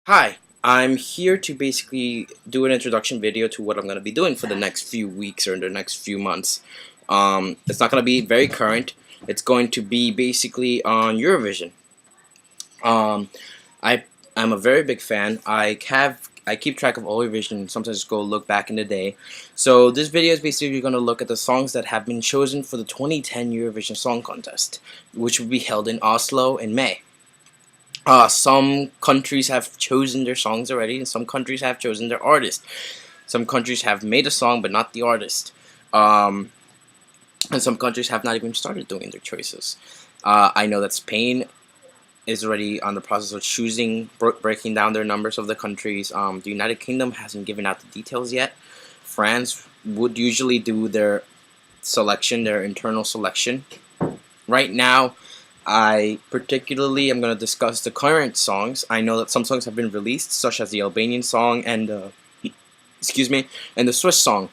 Hi, I'm here to basically do an introduction video to what I'm going to be doing for the next few weeks or the next few months. It's not going to be very current. It's going to be basically on Eurovision. Um, I I'm a very big fan. I keep track of all Eurovision. Sometimes go look back in the day. So this video is basically going to look at the songs that have been chosen for the 2010 Eurovision Song Contest, which will be held in Oslo in May. Some countries have chosen their songs already, and some countries have chosen their artist. Some countries have made a song, but not the artist. Um, and some countries have not even started doing their choices. I know that Spain is already on the process of choosing, breaking down their numbers of the countries. The United Kingdom hasn't given out the details yet. France would usually do their selection, their internal selection. Right now, I particularly am going to discuss the current songs. I know that some songs have been released, such as the Albanian song and and the Swiss song.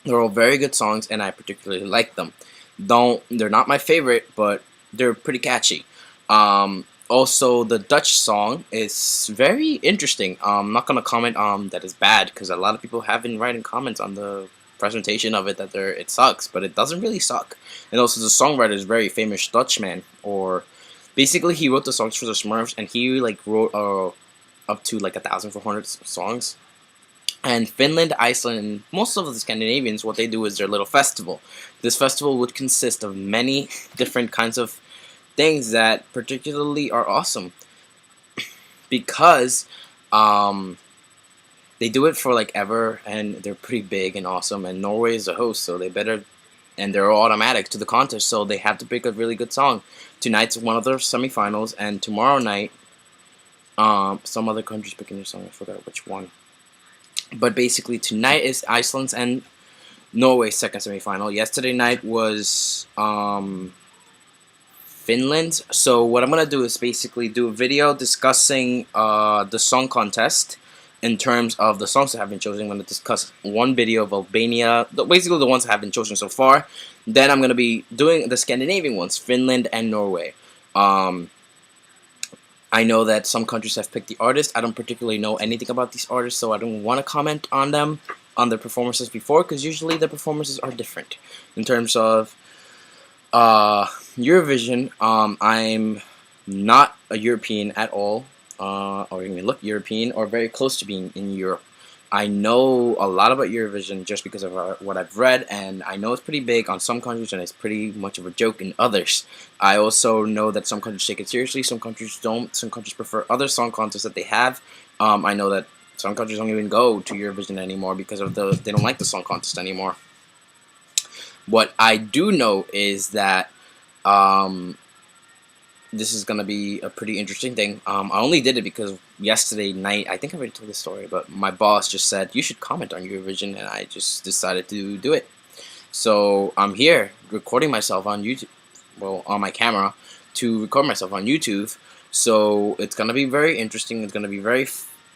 They're all very good songs, and I particularly like them. They're not my favorite, but they're pretty catchy. Also, the Dutch song is very interesting. I'm not gonna comment on that is bad because a lot of people have been writing comments on the presentation of it that it sucks, but it doesn't really suck. And also, the songwriter is a very famous Dutchman, or basically he wrote the songs for the Smurfs, and he like wrote up to like 1,400 songs. And Finland, Iceland, and most of the Scandinavians, what they do is their little festival. This festival would consist of many different kinds of things that particularly are awesome because they do it for like ever, and they're pretty big and awesome. And Norway is the host, so they better, and they're automatic to the contest, so they have to pick a really good song. Tonight's one of their semifinals, and tomorrow night, some other country's picking their song. I forgot which one. But basically, tonight is Iceland's and Norway's second semifinal. Yesterday night was Finland. So what I'm gonna do is basically do a video discussing the song contest in terms of the songs that have been chosen. I'm gonna discuss one video of Albania, basically the ones that have been chosen so far. Then I'm gonna be doing the Scandinavian ones, Finland and Norway. I know that some countries have picked the artist. I don't particularly know anything about these artists, so I don't want to comment on them, on their performances before, because usually their performances are different. In terms of Eurovision, I'm not a European at all, or even look European, or very close to being in Europe. I know a lot about Eurovision just because of what I've read, and I know it's pretty big on some countries and it's pretty much of a joke in others. I also know that some countries take it seriously, some countries don't, some countries prefer other song contests that they have. I know that some countries don't even go to Eurovision anymore because of they don't like the song contest anymore. What I do know is that this is going to be a pretty interesting thing. I only did it because yesterday night, I think I already told this story, but my boss just said, you should comment on Eurovision, and I just decided to do it. So I'm here recording myself on YouTube, well, on my camera, to record myself on YouTube. So it's going to be very interesting. It's going to be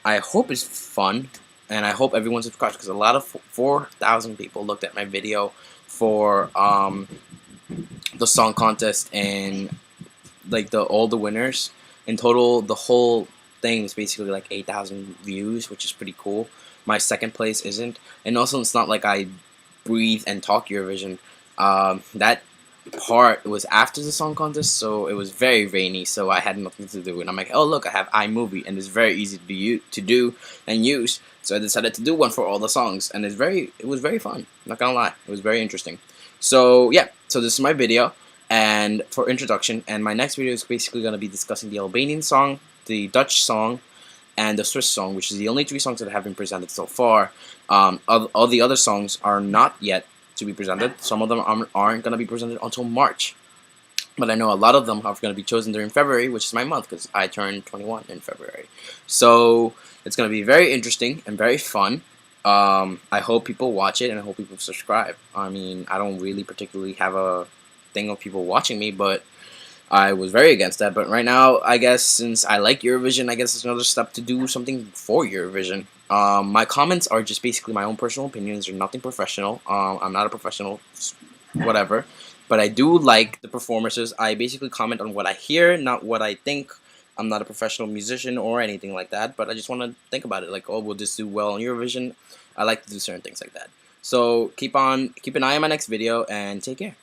I hope it's fun, and I hope everyone subscribes, because a lot of 4,000 people looked at my video for the song contest, and like all the winners in total. The whole thing is basically like 8,000 views, which is pretty cool. My second place isn't, and also it's not like I breathe and talk Eurovision. That part was after the song contest, so it was very rainy, so I had nothing to do, and I'm like, oh look, I have iMovie, and it's very easy to do and use, so I decided to do one for all the songs, and it was very fun, not gonna lie. It was very interesting. So yeah, so this is my video and for introduction, and my next video is basically going to be discussing the Albanian song, the Dutch song, and the Swiss song, which is the only 3 songs that have been presented so far. All the other songs are not yet to be presented. Some of them aren't going to be presented until March, but I know a lot of them are going to be chosen during February, which is my month, because I turned 21 in February. So it's going to be very interesting and very fun. I hope people watch it, and I hope people subscribe. I mean, I don't really particularly have a thing of people watching me, but I was very against that. But right now, I guess since I like Eurovision, I guess it's another step to do something for Eurovision. My comments are just basically my own personal opinions. They're nothing professional. I'm not a professional, whatever. But I do like the performances. I basically comment on what I hear, not what I think I'm not a professional musician or anything like that, but I just want to think about it. Like, oh, we'll just do well on Eurovision. I like to do certain things like that. So keep an eye on my next video and take care.